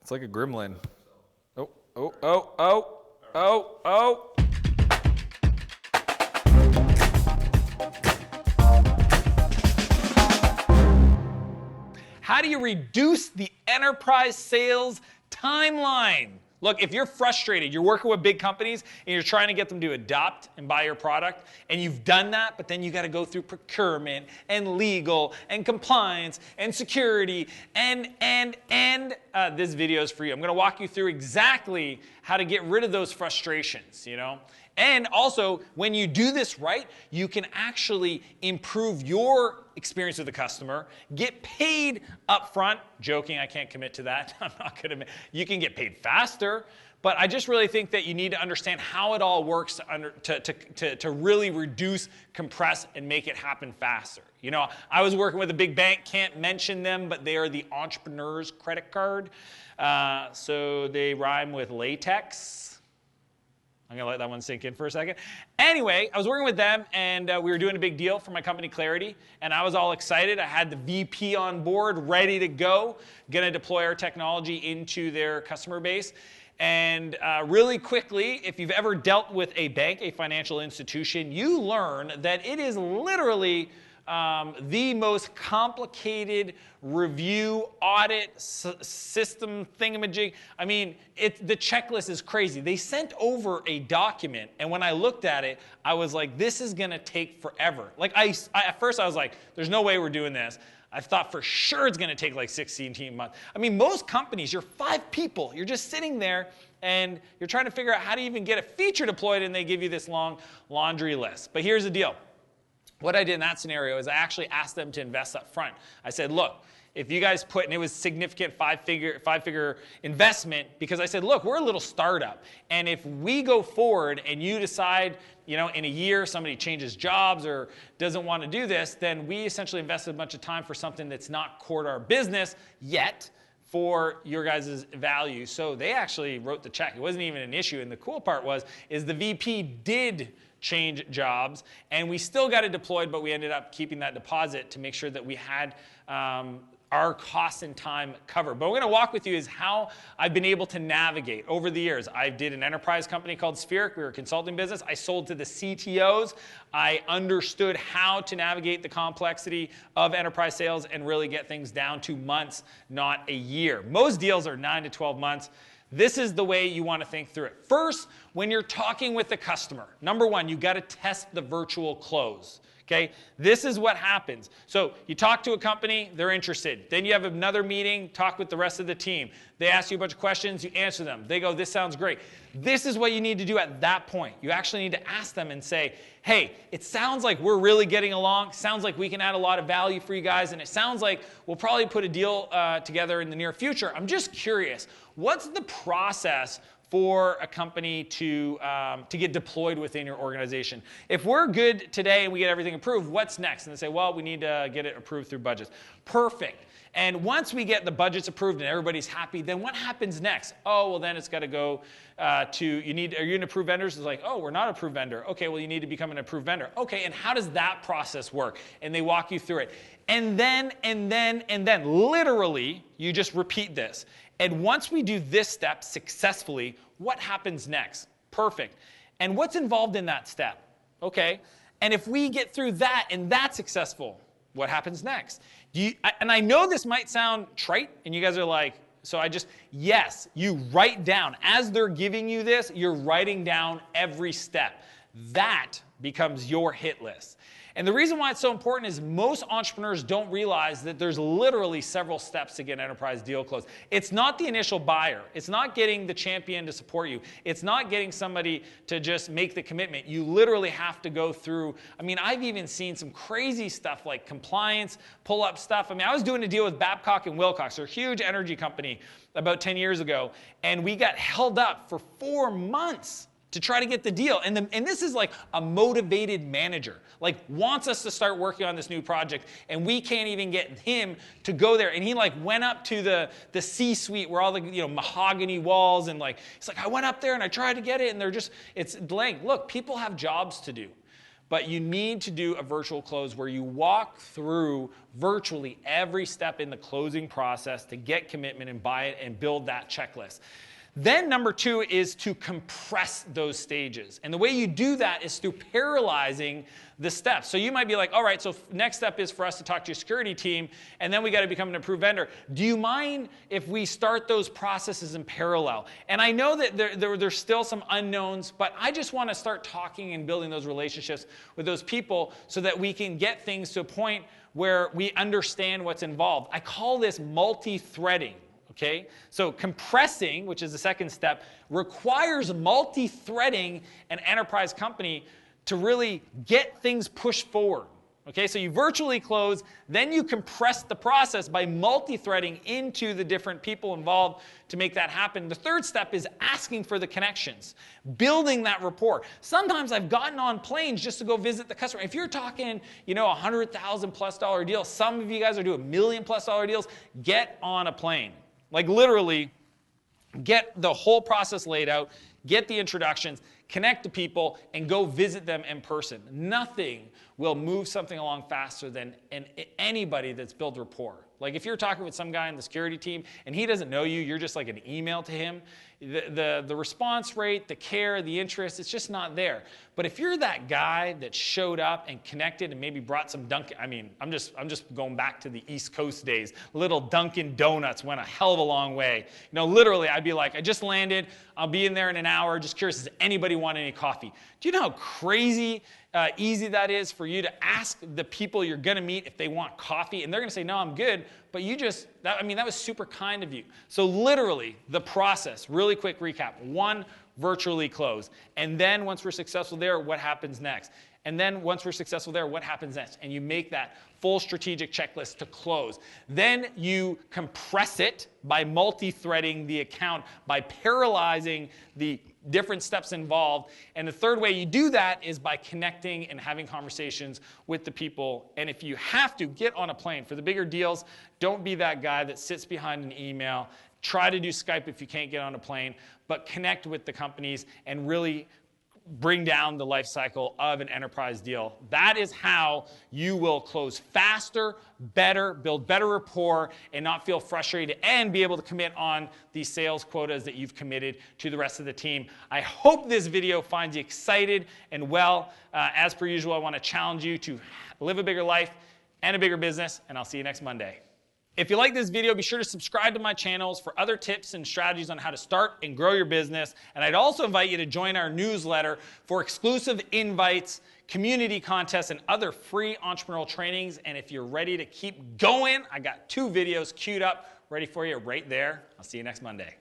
It's like a gremlin. Oh, oh, oh, oh, oh, oh. How do you reduce the enterprise sales timeline? Look, if you're frustrated, you're working with big companies and you're trying to get them to adopt and buy your product, and you've done that, but then you got to go through procurement and legal and compliance and security and this video is for you. I'm going to walk you through exactly how to get rid of those frustrations, you know? And also, when you do this right, you can actually improve your experience with the customer, get paid up front. Joking, I can't commit to that. I'm not going to. You can get paid faster, but I just really think that you need to understand how it all works to really reduce, compress, and make it happen faster. You know, I was working with a big bank, can't mention them, but they are the entrepreneur's credit card. So they rhyme with latex. I'm going to let that one sink in for a second. Anyway, I was working with them, and we were doing a big deal for my company, Clarity, and I was all excited. I had the VP on board, ready to go, going to deploy our technology into their customer base. And really quickly, if you've ever dealt with a bank, a financial institution, you learn that it is literally the most complicated review, audit, system thingamajig. I mean, the checklist is crazy. They sent over a document, and when I looked at it, I was like, this is going to take forever. Like, at first I was like, there's no way we're doing this. I thought for sure it's going to take like 16 months. I mean, most companies, you're 5 people. You're just sitting there, and you're trying to figure out how to even get a feature deployed, and they give you this long laundry list. But here's the deal. What I did in that scenario is I actually asked them to invest up front. I said, look, if you guys put, and it was significant five-figure investment, because I said, look, we're a little startup. And if we go forward and you decide, you know, in a year somebody changes jobs or doesn't want to do this, then we essentially invested a bunch of time for something that's not core to our business yet for your guys' value. So they actually wrote the check. It wasn't even an issue. And the cool part is the VP did change jobs, and we still got it deployed, but we ended up keeping that deposit to make sure that we had our costs and time covered. But what we're going to walk with you is how I've been able to navigate over the years. I did an enterprise company called Spheric. We were a consulting business. I sold to the CTOs. I understood how to navigate the complexity of enterprise sales and really get things down to months, not a year. Most deals are 9 to 12 months. This is the way you want to think through it. First, when you're talking with the customer, number one, you got to test the virtual close. Okay, this is what happens. So you talk to a company, they're interested. Then you have another meeting, talk with the rest of the team. They ask you a bunch of questions, you answer them. They go, this sounds great. This is what you need to do at that point. You actually need to ask them and say, hey, it sounds like we're really getting along. Sounds like we can add a lot of value for you guys. And it sounds like we'll probably put a deal together in the near future. I'm just curious, what's the process for a company to get deployed within your organization? If we're good today and we get everything approved, what's next? And they say, well, we need to get it approved through budgets. Perfect. And once we get the budgets approved and everybody's happy, then what happens next? Oh, well, then it's got to go are you an approved vendor? It's like, oh, we're not an approved vendor. Okay, well, you need to become an approved vendor. Okay, and how does that process work? And they walk you through it. And then, literally, you just repeat this. And once we do this step successfully, what happens next? Perfect. And what's involved in that step? Okay. And if we get through that and that's successful, what happens next? And I know this might sound trite, and you guys are like, yes, you write down. As they're giving you this, you're writing down every step. That becomes your hit list. And the reason why it's so important is most entrepreneurs don't realize that there's literally several steps to get an enterprise deal closed. It's not the initial buyer. It's not getting the champion to support you. It's not getting somebody to just make the commitment. You literally have to go through. I mean, I've even seen some crazy stuff like compliance, pull-up stuff. I mean, I was doing a deal with Babcock and Wilcox, they're a huge energy company, about 10 years ago, and we got held up for 4 months to try to get the deal. And this is like a motivated manager, like wants us to start working on this new project, and we can't even get him to go there. And he like went up to the C-suite where all the mahogany walls, and like, it's like, I went up there and I tried to get it, and it's delaying. Look, people have jobs to do. but you need to do a virtual close where you walk through virtually every step in the closing process to get commitment and buy it and build that checklist. Then number 2 is to compress those stages. And the way you do that is through parallelizing the steps. So you might be like, all right, so next step is for us to talk to your security team, and then we got to become an approved vendor. Do you mind if we start those processes in parallel? And I know that there's still some unknowns, but I just want to start talking and building those relationships with those people so that we can get things to a point where we understand what's involved. I call this multi-threading. Okay? So compressing, which is the second step, requires multi-threading an enterprise company to really get things pushed forward. Okay, so you virtually close, then you compress the process by multi-threading into the different people involved to make that happen. The third step is asking for the connections, building that rapport. Sometimes I've gotten on planes just to go visit the customer. If you're talking, $100,000+ deal, some of you guys are doing $1 million+ deals, get on a plane. Like literally, get the whole process laid out, get the introductions, connect to people, and go visit them in person. Nothing will move something along faster than anybody that's built rapport. Like if you're talking with some guy in the security team and he doesn't know you, you're just like an email to him, the response rate, the care, the interest, it's just not there. But if you're that guy that showed up and connected and maybe brought some Dunkin', I'm just going back to the East Coast days. Little Dunkin' Donuts went a hell of a long way. Literally, I'd be like, I just landed, I'll be in there in an hour, just curious, does anybody want any coffee? Do you know how crazy easy that is for you to ask the people you're going to meet if they want coffee, and they're going to say, no, I'm good, but that was super kind of you. So literally, the process, really quick recap. 1, virtually close. And then once we're successful there, what happens next? And then once we're successful there, what happens next? And you make that full strategic checklist to close. Then you compress it by multi-threading the account, by parallelizing the different steps involved. And the third way you do that is by connecting and having conversations with the people. And if you have to, get on a plane. For the bigger deals, don't be that guy that sits behind an email. Try to do Skype if you can't get on a plane, but connect with the companies and really bring down the life cycle of an enterprise deal. That is how you will close faster, better, build better rapport, and not feel frustrated, and be able to commit on these sales quotas that you've committed to the rest of the team. I hope this video finds you excited and well. As per usual, I want to challenge you to live a bigger life and a bigger business, and I'll see you next Monday. If you like this video, be sure to subscribe to my channels for other tips and strategies on how to start and grow your business. And I'd also invite you to join our newsletter for exclusive invites, community contests, and other free entrepreneurial trainings. And if you're ready to keep going, I got 2 videos queued up ready for you right there. I'll see you next Monday.